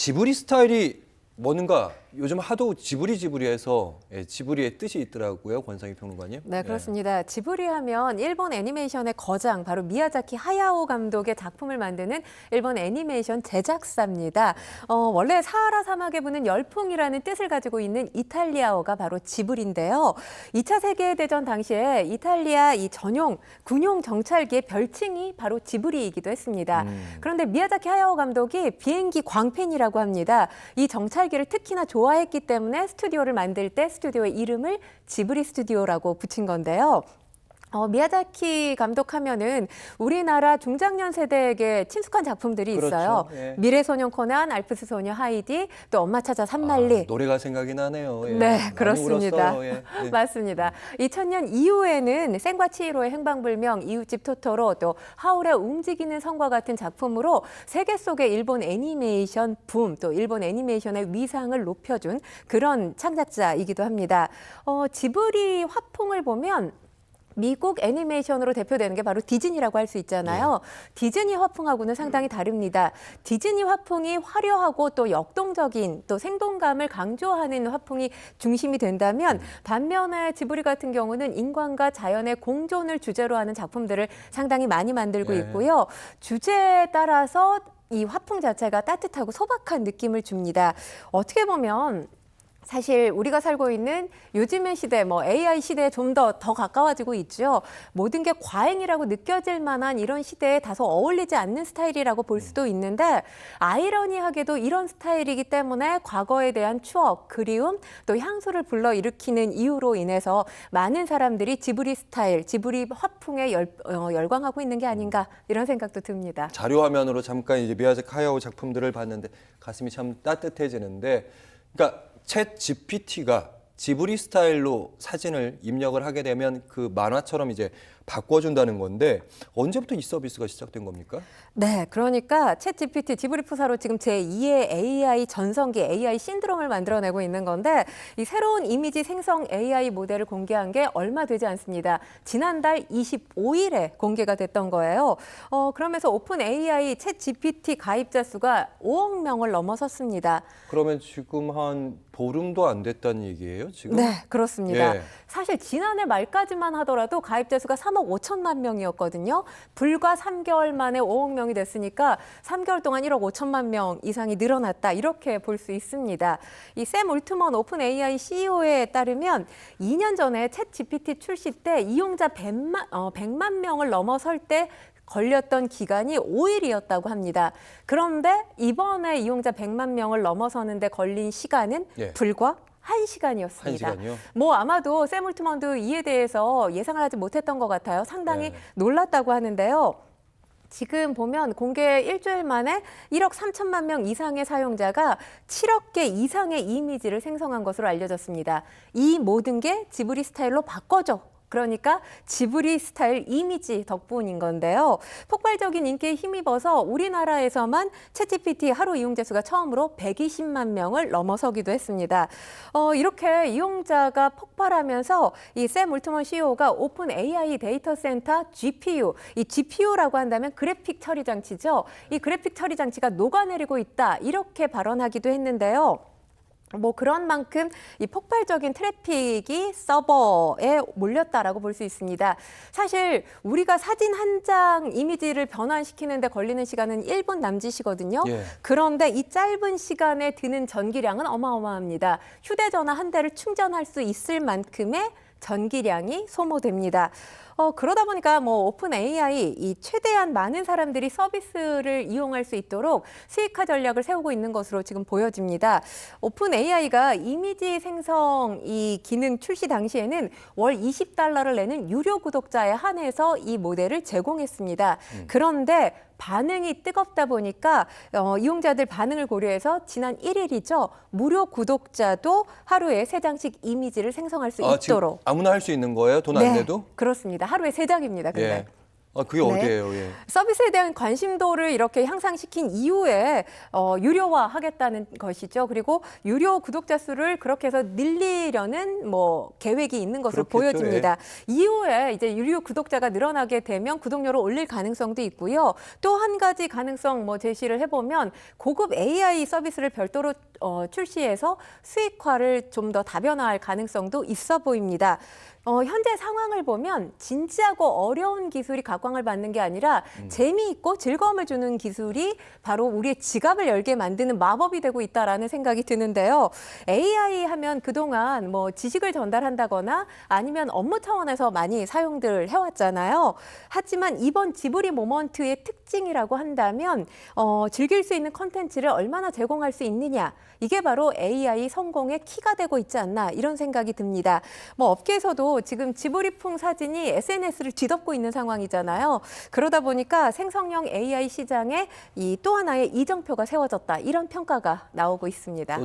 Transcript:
지브리 스타일이 뭔가 요즘 하도 지브리지브리해서 지브리의 뜻이 있더라고요, 권상희 평론가님. 네, 그렇습니다. 지브리 하면 일본 애니메이션의 거장, 바로 미야자키 하야오 감독의 작품을 만드는 일본 애니메이션 제작사입니다. 원래 사하라 사막에 부는 열풍이라는 뜻을 가지고 있는 이탈리아어가 바로 지브리인데요. 2차 세계대전 당시에 이탈리아 이 전용 군용 정찰기의 별칭이 바로 지브리이기도 했습니다. 그런데 미야자키 하야오 감독이 비행기 광팬이라고 합니다. 이 정찰기를 특히나 좋아했기 때문에 스튜디오를 만들 때 스튜디오의 이름을 지브리 스튜디오라고 붙인 건데요. 미야자키 감독 하면은 우리나라 중장년 세대에게 친숙한 작품들이 있어요. 그렇죠. 예. 미래소년 코난, 알프스 소녀 하이디, 또 엄마 찾아 산말리. 노래가 생각이 나네요. 예. 네, 많이 그렇습니다. 울었어요. 예. 예. 맞습니다. 2000년 이후에는 생과 치히로의 행방불명, 이웃집 토토로, 또 하울의 움직이는 성과 같은 작품으로 세계 속의 일본 애니메이션 붐, 또 일본 애니메이션의 위상을 높여준 그런 창작자이기도 합니다. 지브리 화풍을 보면 미국 애니메이션으로 대표되는 게 바로 디즈니라고 할 수 있잖아요. 디즈니 화풍하고는 상당히 다릅니다. 디즈니 화풍이 화려하고 또 역동적인 또 생동감을 강조하는 화풍이 중심이 된다면 반면에 지브리 같은 경우는 인간과 자연의 공존을 주제로 하는 작품들을 상당히 많이 만들고 있고요. 주제에 따라서 이 화풍 자체가 따뜻하고 소박한 느낌을 줍니다. 어떻게 보면 사실 우리가 살고 있는 요즘의 시대, AI 시대에 좀 더 가까워지고 있죠. 모든 게 과잉이라고 느껴질 만한 이런 시대에 다소 어울리지 않는 스타일이라고 볼 수도 있는데 아이러니하게도 이런 스타일이기 때문에 과거에 대한 추억, 그리움, 또 향수를 불러일으키는 이유로 인해서 많은 사람들이 지브리 스타일, 지브리 화풍에 열광하고 있는 게 아닌가 이런 생각도 듭니다. 자료화면으로 잠깐 이제 미야자키 하야오 작품들을 봤는데 가슴이 참 따뜻해지는데, 그러니까 챗 GPT가 지브리 스타일로 사진을 입력을 하게 되면 그 만화처럼 이제 바꿔준다는 건데 언제부터 이 서비스가 시작된 겁니까? 네, 그러니까 챗 GPT 지브리 푸사로 지금 제2의 AI 전성기 AI 신드롬을 만들어내고 있는 건데 이 새로운 이미지 생성 AI 모델을 공개한 게 얼마 되지 않습니다. 지난달 25일에 공개가 됐던 거예요. 그러면서 오픈 AI 챗 GPT 가입자 수가 5억 명을 넘어섰습니다. 그러면 지금 한 보름도 안 됐다는 얘기예요, 지금? 네, 그렇습니다. 예. 사실 지난해 말까지만 하더라도 가입자 수가 3억 5천만 명이었거든요. 불과 3개월 만에 5억 명이 됐으니까 3개월 동안 1억 5천만 명 이상이 늘어났다. 이렇게 볼 수 있습니다. 이 샘 올트먼 오픈 AI CEO에 따르면 2년 전에 챗 GPT 출시 때 이용자 100만 명을 넘어설 때 걸렸던 기간이 5일이었다고 합니다. 그런데 이번에 이용자 100만 명을 넘어서는데 걸린 시간은 불과 1시간이었습니다. 1시간이요? 아마도 샘 올트먼도 이에 대해서 예상을 하지 못했던 것 같아요. 상당히 놀랐다고 하는데요. 지금 보면 공개 일주일 만에 1억 3천만 명 이상의 사용자가 7억 개 이상의 이미지를 생성한 것으로 알려졌습니다. 이 모든 게 지브리 스타일로 바꿔줘. 그러니까 지브리 스타일 이미지 덕분인 건데요. 폭발적인 인기에 힘입어서 우리나라에서만 챗GPT 하루 이용자 수가 처음으로 120만 명을 넘어서기도 했습니다. 이렇게 이용자가 폭발하면서 이 샘 올트먼 CEO가 오픈 AI 데이터 센터 GPU, 이 GPU라고 한다면 그래픽 처리 장치죠. 이 그래픽 처리 장치가 녹아내리고 있다. 이렇게 발언하기도 했는데요. 그런 만큼 이 폭발적인 트래픽이 서버에 몰렸다라고 볼 수 있습니다. 사실 우리가 사진 한 장 이미지를 변환시키는데 걸리는 시간은 1분 남짓이거든요. 그런데 이 짧은 시간에 드는 전기량은 어마어마합니다. 휴대전화 한 대를 충전할 수 있을 만큼의 전기량이 소모됩니다. 그러다 보니까 오픈 AI 이 최대한 많은 사람들이 서비스를 이용할 수 있도록 수익화 전략을 세우고 있는 것으로 지금 보여집니다. 오픈 AI가 이미지 생성 이 기능 출시 당시에는 월 $20를 내는 유료 구독자에 한해서 이 모델을 제공했습니다. 그런데 반응이 뜨겁다 보니까 이용자들 반응을 고려해서 지난 1일이죠. 무료 구독자도 하루에 3장씩 이미지를 생성할 수 있도록. 지금 아무나 할 수 있는 거예요? 돈 안 내도? 그렇습니다. 하루에 3장입니다. 근데. 그게 네. 어디예요? 예. 서비스에 대한 관심도를 이렇게 향상시킨 이후에 유료화하겠다는 것이죠. 그리고 유료 구독자 수를 그렇게 해서 늘리려는 뭐 계획이 있는 것으로 그렇겠죠, 보여집니다. 이후에 이제 유료 구독자가 늘어나게 되면 구독료를 올릴 가능성도 있고요. 또 한 가지 가능성 뭐 제시를 해보면 고급 AI 서비스를 별도로 출시해서 수익화를 좀 더 다변화할 가능성도 있어 보입니다. 현재 상황을 보면 진지하고 어려운 기술이 각광을 받는 게 아니라 재미있고 즐거움을 주는 기술이 바로 우리의 지갑을 열게 만드는 마법이 되고 있다라는 생각이 드는데요. AI 하면 그동안 뭐 지식을 전달한다거나 아니면 업무 차원에서 많이 사용들 해왔잖아요. 하지만 이번 지브리 모먼트의 특징이라고 한다면 즐길 수 있는 컨텐츠를 얼마나 제공할 수 있느냐. 이게 바로 AI 성공의 키가 되고 있지 않나 이런 생각이 듭니다. 뭐 업계에서도 지금 지브리풍 사진이 SNS를 뒤덮고 있는 상황이잖아요. 그러다 보니까 생성형 AI 시장에 이 또 하나의 이정표가 세워졌다 이런 평가가 나오고 있습니다.